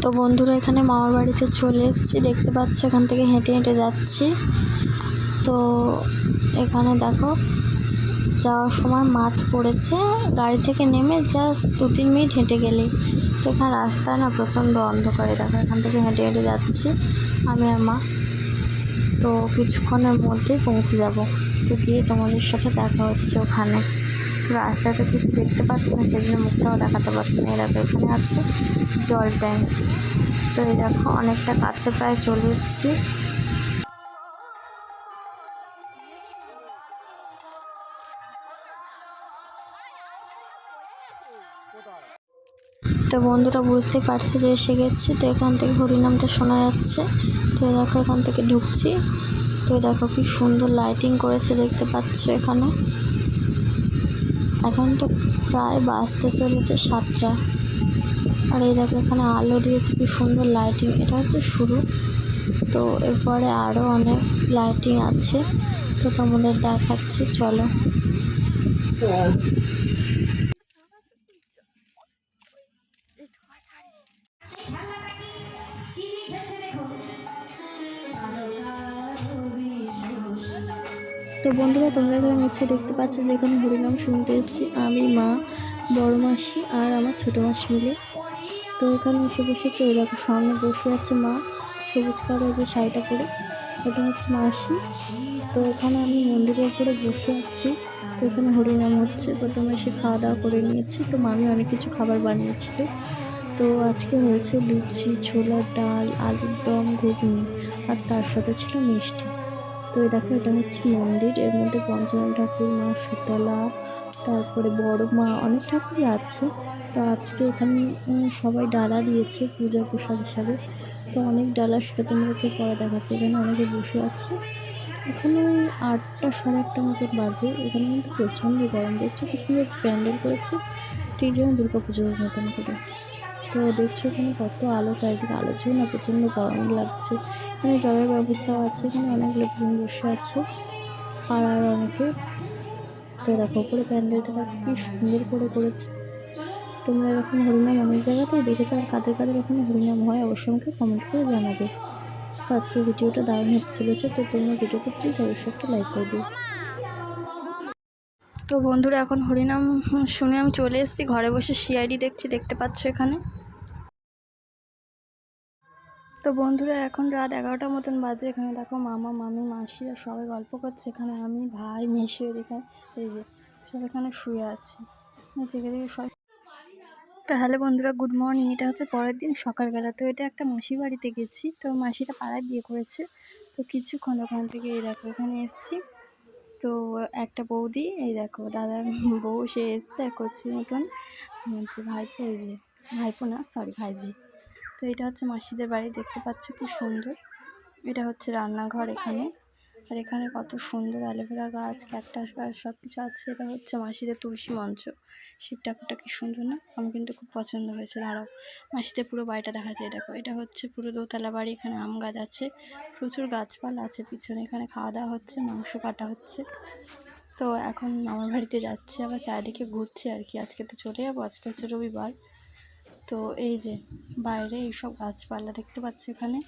তো বন্ধুরা এখানে মামার বাড়িতে চলে এসেছি, দেখতে পাচ্ছ এখান থেকে হেঁটে হেঁটে যাচ্ছি। তো এখানে দেখো যাওয়ার সময় মাঠ পড়েছে, গাড়ি থেকে নেমে জাস্ট 2-3 মিনিট হেঁটে গেলেই। তো এখানে রাস্তায় না প্রচণ্ড অন্ধকারে, দেখো এখান থেকে হেঁটে হেঁটে যাচ্ছি আমি আর মা। তো কিছুক্ষণের মধ্যেই পৌঁছে যাব, তো গিয়ে তোমাদের সাথে দেখা হচ্ছে ওখানে। তো রাস্তায় তো কিছু দেখতে পাচ্ছি না, সেই জন্য মুখটাও দেখাতে পারছি না। এই দেখো এখানে আছে জল ট্যাঙ্ক। তো এই দেখো অনেকটা কাছে প্রায় চলে এসেছি। তো বন্ধুরা বুঝতে পারছে যে এসে গেছি। তো এখান থেকে হরিনামটা শোনা যাচ্ছে। তো দেখো এখান থেকে ঢুকছি। তো দেখো কি সুন্দর লাইটিং করেছে, দেখতে পাচ্ছ এখানে। এখন তো প্রায় বাজতে চলেছে 7টা। আর এই দেখো এখানে আলো দিয়েছে, কি সুন্দর লাইটিং। এটা হচ্ছে শুরু, তো এরপরে আরও অনেক লাইটিং আছে, তো তোমাদের দেখাচ্ছি, চলো। তো বন্ধুরা তোমরা এখানে নিশ্চয়ই দেখতে পাচ্ছ যে এখানে হরিনাম শুনতে এসেছি আমি, মা, বড় মাসি আর আমার ছোটো মাসি মিলে। তো এখানে এসে বসেছে, ওই দেখো সামনে বসে আছে মা, সবুজ কালারের যে শাড়িটা পরে, ওটা হচ্ছে মাসি। তো এখানে আমি মন্দিরের উপরে বসে আছি। তো এখানে হরিনাম হচ্ছে, প্রথমে এসে খাওয়া দাওয়া করে নিয়েছি। তো মামি অনেক কিছু খাবার বানিয়েছিল। তো আজকে হয়েছে লুচি, ছোলার ডাল, আলুর দম, ঘুগনি, আর তার সাথে ছিল মিষ্টি। তো এই দেখো এটা হচ্ছে মন্দির, এর মধ্যে পঞ্চম ঠাকুর, মা শীতলা, তারপরে বড় মা, অনেক ঠাকুরই আছে। তো আজকে এখানে সবাই ডালা দিয়েছে পূজা প্রসাদ হিসাবে। তো অনেক ডালা, সেটা তোমাদেরকে পরে দেখাচ্ছে। এখানে অনেকে বসে আছে। এখানে 8টা 8:30 মতন বাজে। এখানে কিন্তু প্রচণ্ড গরম, দেখছো কি সুন্দর প্যান্ডেল করেছে, ঠিক যেমন দুর্গা পুজোর মতন করে। তো দেখছো এখানে কত আলো, চারিদিকে আলো ছিল না, প্রচণ্ড গরম লাগছে। এখানে জলের ব্যবস্থাও আছে, এখানে অনেক লোকজন বসে আছে পাড়ার অনেকে। তো দেখো উপরে প্যান্ডেলটা দেখো কি সুন্দর করে করেছে। তোমরা এরকম হরিনাম অনেক জায়গাতেই দেখেছো, আর কাদের কাদের এখানে হরিনাম হয় অবশ্যই আমাকে কমেন্ট করে জানাবে। তো আজকের ভিডিওটা দারুণ হতে চলেছে, তো তোমরা ভিডিওতে প্লিজ অবশ্যই একটা লাইক করে দিও। তো বন্ধুরা এখন হরিনাম শুনে আমি চলে এসেছি, ঘরে বসে সিআইডি দেখছি, দেখতে পাচ্ছ এখানে। তো বন্ধুরা এখন রাত 11টার মতন বাজে। এখানে দেখো মামা, মামি, মাসিরা সবাই গল্প করছে। এখানে আমি, ভাই, মেশো, এখানে এই যে সব এখানে শুয়ে আছে, জেগে জেগে সবাই। তো হ্যালো বন্ধুরা, গুড মর্নিং। এটা হচ্ছে পরের দিন সকালবেলা। তো এটা একটা মাসি বাড়িতে গেছি। তো মাসিটা পাড়ায় বিয়ে করেছে। তো কিছুক্ষণ ওখান থেকে এই দেখো এখানে এসছি। তো একটা বৌদি, এই দেখো দাদার বউ, সে এসছে আর কচির মতন হচ্ছে ভাইপো, এই যে ভাইপো না সরি ভাইজি। তো এটা হচ্ছে মাসিদের বাড়ি, দেখতে পাচ্ছ কি সুন্দর। এটা হচ্ছে রান্নাঘর এখানে। আর এখানে কত সুন্দর অ্যালোভেরা গাছ, ক্যাকটাস গাছ, সব কিছু আছে। এটা হচ্ছে মাসিদের তুলসী মঞ্চ। শিব ঠাকুরটা কি সুন্দর না, আমার কিন্তু খুব পছন্দ হয়েছে। দাঁড়াও, মাসিদের পুরো বাড়িটা দেখা যায়। দেখো এটা হচ্ছে পুরো দোতলা বাড়ি। এখানে আম গাছ আছে, প্রচুর গাছপালা আছে পিছনে। এখানে খাওয়া দাওয়া হচ্ছে, মাংস কাটা হচ্ছে। তো এখন আমার বাড়িতে যাচ্ছে, আবার চারিদিকে ঘুরছে আর কি। আজকে তো চলে যাবো, আজকে হচ্ছে রবিবার। তো এই যে বাইরে এইসব গাছপালা দেখতে পাচ্ছ এখানে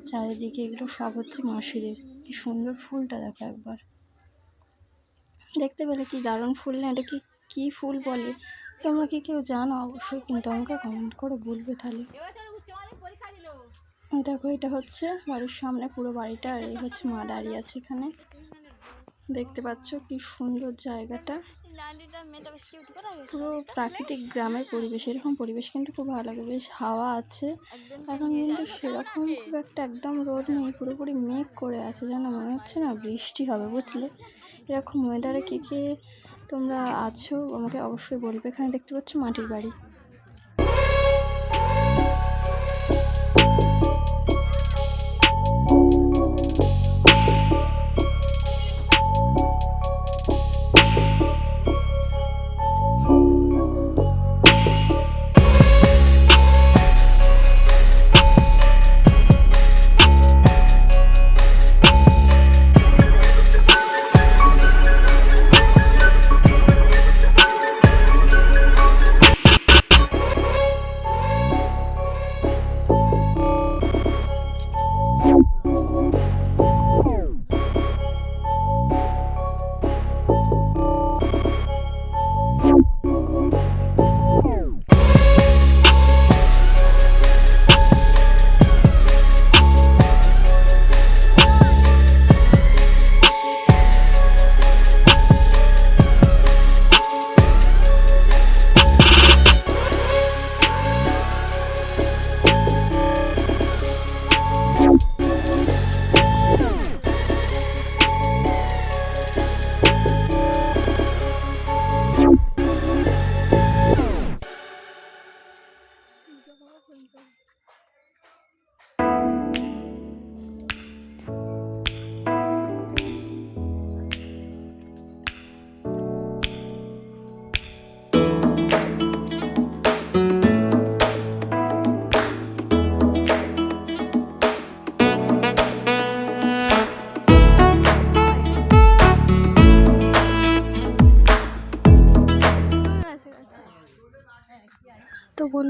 চারিদিকে, এগুলো সব হচ্ছে মাসিদের। কি সুন্দর ফুলটা দেখো একবার, দেখতে পেলে কি দারুণ ফুল না? এটা কি ফুল বলে, তোমরা কি কেউ জানো অবশ্যই কিন্তু আমাকে কমেন্ট করে বলবে তাহলে। দেখো এটা হচ্ছে বাড়ির সামনে পুরো বাড়িটা, আর এই হচ্ছে মা দাঁড়িয়ে আছে এখানে, দেখতে পাচ্ছ কি সুন্দর জায়গাটা, পুরো প্রাকৃতিক গ্রামের পরিবেশ। এরকম পরিবেশ কিন্তু খুব ভালো লাগে, বেশ হাওয়া আছে। এখন কিন্তু সেরকম খুব একটা একদম রোদ নেই, পুরোপুরি মেঘ করে আছে, যেন মনে হচ্ছে না বৃষ্টি হবে, বুঝলে। এরকম ওয়েদারে কে কে তোমরা আছো আমাকে অবশ্যই বলবে। এখানে দেখতে পাচ্ছ মাটির বাড়ি।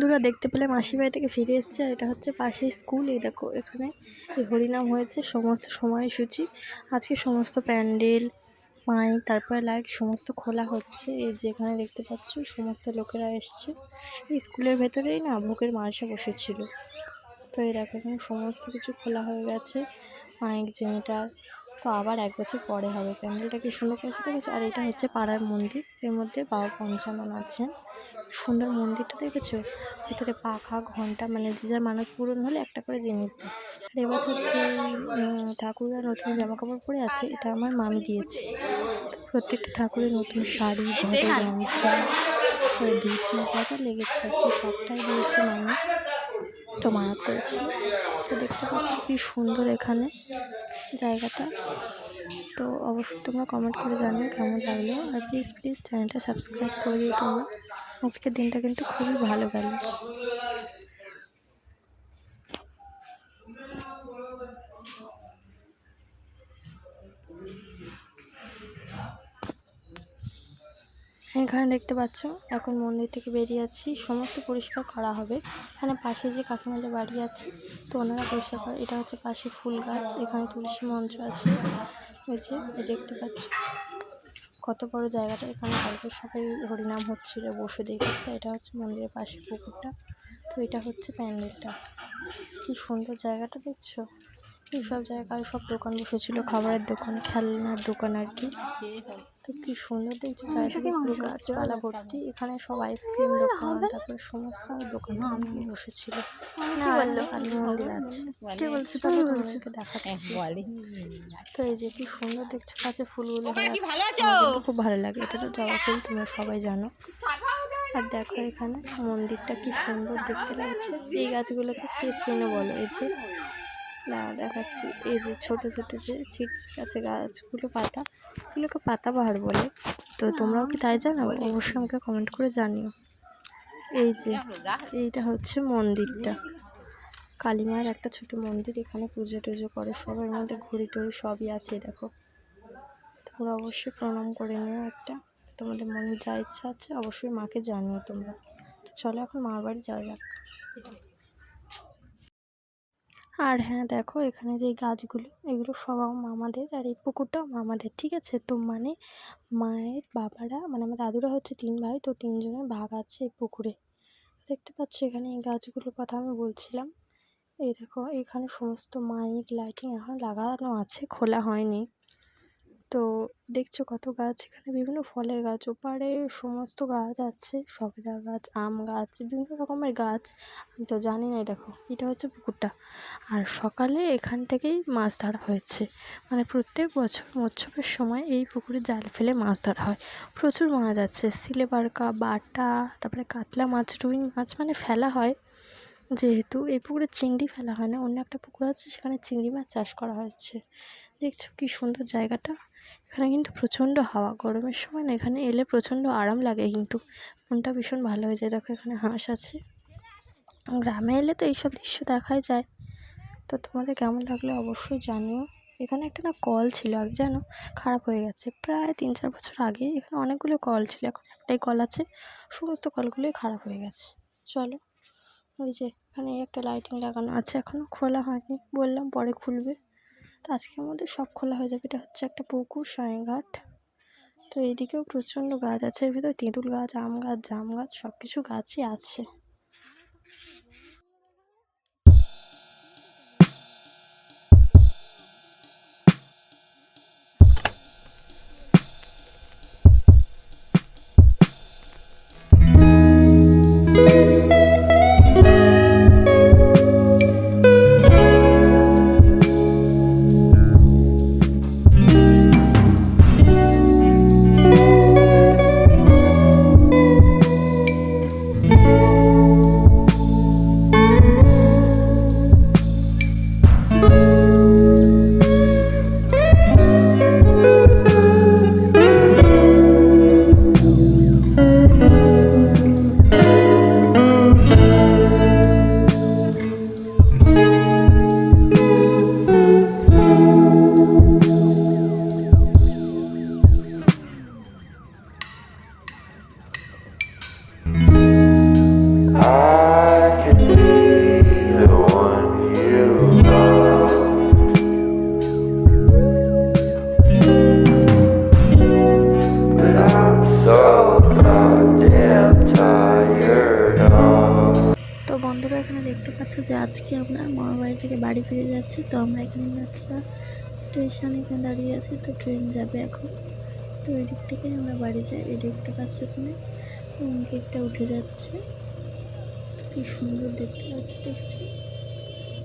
বন্ধুরা দেখতে পেলে মাসির বাড়ি থেকে ফিরে এসেছে, আর এটা হচ্ছে পাশে স্কুল। এই দেখো এখানে এই হরিনাম হয়েছে, সমস্ত সময়সূচি আজকে সমস্ত প্যান্ডেল মাইক তারপরে লাইট সমস্ত খোলা হচ্ছে। এই যে এখানে দেখতে পাচ্ছ সমস্ত লোকেরা এসছে। এই স্কুলের ভেতরেই না ভোগের মালসা বসেছিল। তো এই দেখো এখানে সমস্ত কিছু খোলা হয়ে গেছে, মাইক জেনিটার। তো আবার 1 বছর পরে হবে। প্যান্ডেলটা কি সুন্দর করেছে দেখেছো? আর এটা হচ্ছে পাড়ার মন্দির, এর মধ্যে বাবা পঞ্চানন আছেন। সুন্দর মন্দিরটা দেখেছো? ভেতরে পাখা ঘন্টা, মানে যে যার মানত পূরণ হলে একটা করে জিনিস দেয়। আর এবছর যে ঠাকুররা নতুন জামা কাপড় পরে আছে, এটা আমার মামি দিয়েছে। তো প্রত্যেকটা ঠাকুরের নতুন শাড়ি, ঘরে গামছা, ধুতি যা যা লেগেছে আর কি সবটাই দিয়েছে মামি। তো মানত করেছিল। তো দেখতে পাচ্ছ কি সুন্দর এখানে জায়গাটা। তো অবশ্যই তোমরা কমেন্ট করে জানিও কেমন লাগলো, আর প্লিজ চ্যানেলটা সাবস্ক্রাইব করে দিও তোমরা। আজকের দিনটা কিন্তু খুবই ভালো গেল। এখানে দেখতে পাচ্ছ এখন মন্দির থেকে বেরিয়ে আছি, সমস্ত পরিষ্কার করা হবে। এখানে পাশে যে কাকিমাদের বাড়ি আছে, তো ওনারা পরিষ্কার করে। এটা হচ্ছে পাশে ফুল গাছ, এখানে তুলসী মঞ্চ আছে। ওই যে দেখতে পাচ্ছ কত বড় জায়গাটা। এখানে কালকে সবাই হরিনাম হচ্ছিল, বসে দেখেছে। এটা হচ্ছে মন্দিরের পাশে পুকুরটা। তো এটা হচ্ছে প্যান্ডেলটা। কি সুন্দর জায়গাটা দেখছো? এইসব জায়গায় সব দোকান বসেছিল, খাবারের দোকান, খেলনার দোকান আর কি। তো কি সুন্দর দেখছো, চারিদিকে পুরো গাছপালা ভর্তি। এখানে সব আইসক্রিম দোকান, তারপরে সমস্ত দোকান বসেছিল। কালী মন্দির আছে, কে বলছে তোমাদেরকে দেখাচ্ছি। তো এই যে কি সুন্দর দেখছো, কাছে ফুলগুলো খুব ভালো লাগে। এটা তো জবা ফুল, তোমরা সবাই জানো। আর দেখো এখানে মন্দিরটা কি সুন্দর দেখতে লাগছে। এই গাছগুলোকে কে চেনে বলো? এই যে না দেখাচ্ছি, এই যে ছোট ছোট যে ছিটছিট আছে গাছগুলো, এগুলোকে পাতাবাহার বলে। তো তোমরাও কি তাই জানো? অবশ্যই আমাকে কমেন্ট করে জানিও। এই যে এইটা হচ্ছে মন্দিরটা, কালী মায়ের একটা ছোট মন্দির। এখানে পুজো টুজো করে সবার মধ্যে, ঘড়ি টড়ি সবই আছে। দেখো তোমরা অবশ্যই প্রণাম করে নিও একটা। তোমাদের মনে যা ইচ্ছা আছে অবশ্যই মাকে জানিও তোমরা। তো চলো এখন মামার বাড়ি যাওয়া যাক। আর হ্যাঁ দেখো এখানে যে গাছগুলো, এগুলো সব মামাদের, আর এই পুকুরটাও মামাদের, ঠিক আছে? তো মানে মায়ের বাবারা, মানে আমার দাদুরা হচ্ছে 3 ভাই, তো 3 জনের ভাগ আছে এই পুকুরে। দেখতে পাচ্ছ এখানে এই গাছগুলোর কথা আমি বলছিলাম। এই দেখো এখানে সমস্ত মাইক লাইটিং এখন লাগানো আছে, খোলা হয়নি। তো দেখছো কত গাছ, এখানে বিভিন্ন ফলের গাছ, ওপারে সমস্ত গাছ আছে, সবেদা গাছ, আম গাছ, বিভিন্ন রকমের গাছ। আমি তো জানি না। দেখো এটা হচ্ছে পুকুরটা। আর সকালে এখান থেকেই মাছ ধরা হয়েছে, মানে প্রত্যেক বছর মৎস্যকের সময় এই পুকুরে জাল ফেলে মাছ ধরা হয়। প্রচুর মাছ আছে, সিলেবারকা, বাটা, তারপরে কাতলা মাছ, রুই মাছ, মানে ফেলা হয়। যেহেতু এই পুকুরে চিংড়ি ফেলা হয় না, অন্য একটা পুকুর আছে সেখানে চিংড়ি মাছ চাষ করা হচ্ছে। দেখছো কি সুন্দর জায়গাটা। এখানে কিন্তু প্রচণ্ড হাওয়া, গরমের সময় না এখানে এলে প্রচণ্ড আরাম লাগে, কিন্তু মনটা ভীষণ ভালো হয়ে যায়। দেখো এখানে হাঁস আছে। গ্রামে এলে তো এইসব দৃশ্য দেখাই যায়। তো তোমাদের কেমন লাগলো অবশ্যই জানিও। এখানে একটা না কল ছিল আগে, জানো, খারাপ হয়ে গেছে। প্রায় 3-4 বছর আগে এখানে অনেকগুলো কল ছিল, এখন একটাই কল আছে। সমস্ত কলগুলোই খারাপ হয়ে গেছে। চলো ওই যে এখানে একটা লাইটিং লাগানো আছে, এখনও খোলা হয়নি, বললাম পরে খুলবে। তো আজকের মধ্যে সব খোলা হয়ে যাবে। এটা হচ্ছে একটা পুকুর, সাঁইঘাট। তো এইদিকেও প্রচণ্ড গাছ আছে, এর ভিতরে তেঁতুল গাছ, আম গাছ, জাম গাছ, সব কিছু গাছই আছে। যে আজকে আমরা মামার বাড়ি থেকে বাড়ি ফিরে যাচ্ছি। তো আমরা এখানে নাচড়া স্টেশন এখানে দাঁড়িয়ে আছি, তো ট্রেন যাবে এখন। তো ওই দিক থেকে আমরা বাড়ি যাই। এই দেখতে পাচ্ছি ওখানে গেটটা উঠে যাচ্ছে, কি সুন্দর দেখতে লাগছে দেখছি।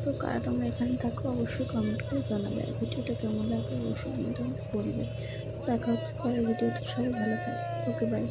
তো কারা তোমরা এখানে থাকো অবশ্যই কমেন্ট করে জানাবে, আর ভিডিওটা কেমন লাগবে অবশ্যই কিন্তু বলবে। দেখা হচ্ছে পরের ভিডিওতে, সবাই ভালো থাকে, ওকে বাই।